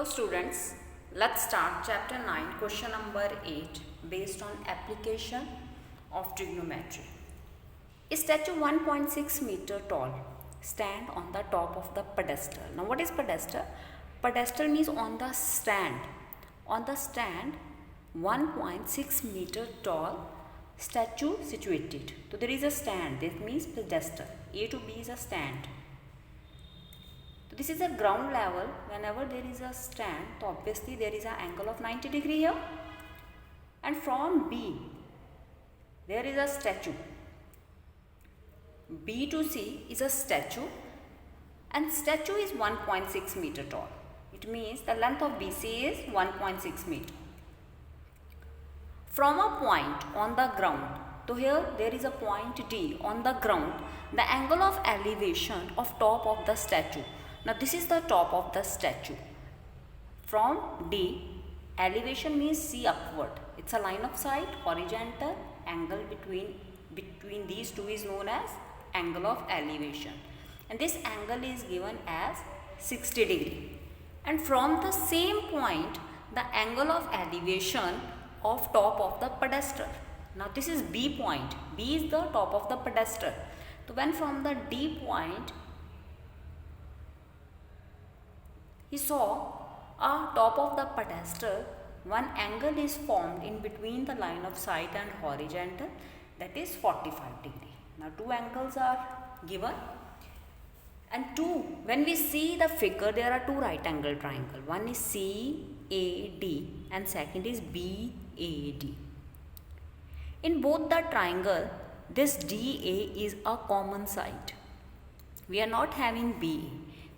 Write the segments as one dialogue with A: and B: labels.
A: students, let's start chapter 9, question number 8 based on application of trigonometry. A statue 1.6 meter tall stand on the top of the pedestal. Now what is pedestal? Pedestal means on the stand. On the stand 1.6 meter tall statue situated. So there is a stand, this means pedestal. A to B is a stand. So this is a ground level. Whenever there is a stand, so obviously there is an angle of 90 degree here. And from B, there is a statue. B to C is a statue, and statue is 1.6 meter tall. It means the length of BC is 1.6 meter. From a point on the ground, so here there is a point D on the ground, the angle of elevation of top of the statue. Now this is the top of the statue. From D, elevation means C upward. It's a line of sight, horizontal angle between these two is known as angle of elevation. And this angle is given as 60 degree. And from the same point, the angle of elevation of top of the pedestal. Now this is B point. B is the top of the pedestal. So when from the D point, he saw a top of the pedestal, one angle is formed in between the line of sight and horizontal, that is 45 degree. Now two angles are given, and when we see the figure, there are two right angle triangle. One is CAD and second is BAD. In both the triangle, this DA is a common side. We are not having BA.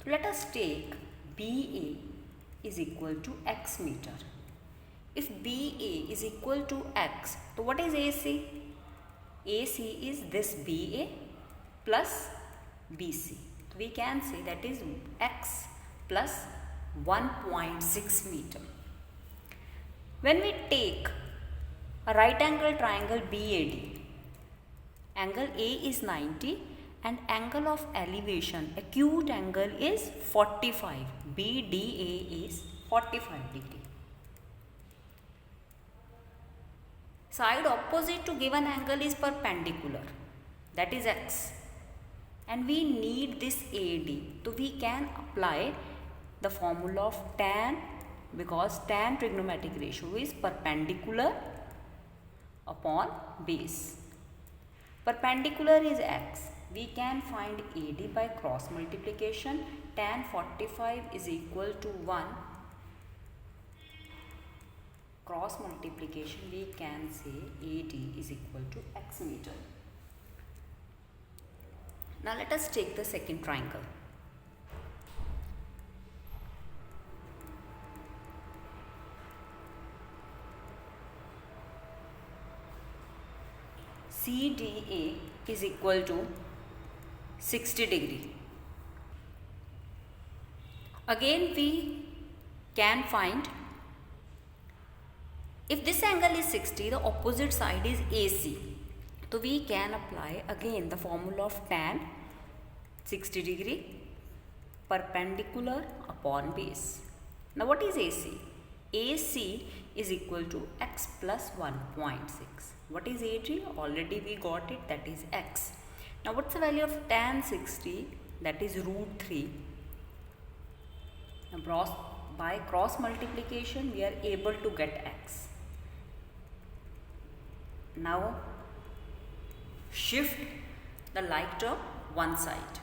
A: So let us take BA is equal to x meter. If BA is equal to x, so what is AC? AC is this BA plus BC. We can say that is x plus 1.6 meter. When we take a right angle triangle BAD, angle A is 90 and angle of elevation, acute angle is 45. BDA is 45 degree. Side opposite to given angle is perpendicular, that is x. And we need this AD. So we can apply the formula of tan, because tan trigonometric ratio is perpendicular upon base. Perpendicular is x. We can find AD by cross multiplication. Tan 45 is equal to 1. Cross multiplication, we can say AD is equal to x meter. Now let us take the second triangle. CDA is equal to 60 degree. Again we can find, if this angle is 60, the opposite side is AC. So we can apply again the formula of tan 60 degree perpendicular upon base. Now what is AC? AC is equal to x plus 1.6. What is AD? Already we got it, that is x. Now what's the value of tan 60? That is root 3. Now by cross multiplication we are able to get x. Now shift the like term one side.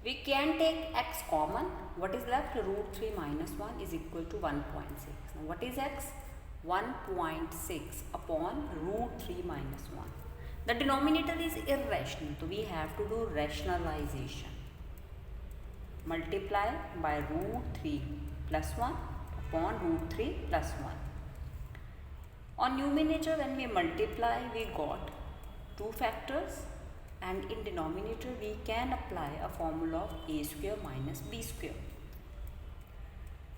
A: We can take x common. What is left? Root 3 minus 1 is equal to 1.6. Now what is x? 1.6 upon root 3 minus 1. The denominator is irrational, so we have to do rationalization. Multiply by root 3 plus 1 upon root 3 plus 1. On numerator, when we multiply, we got 2 factors, and in denominator we can apply a formula of a square minus b square.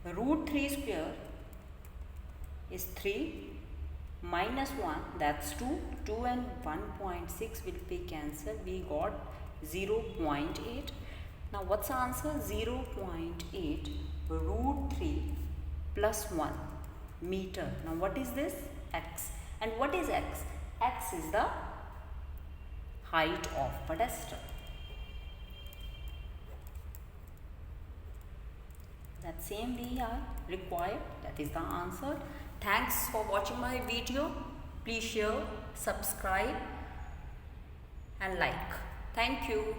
A: Root 3 square is 3 minus 1, that's 2. 2 and 1.6 will be cancelled. We got 0.8. Now what's the answer? 0.8 root 3 plus 1 meter. Now what is this? X. And what is x? X is the height of pedestal. That same we are required. That is the answer. Thanks for watching my video. Please share, subscribe and like. Thank you.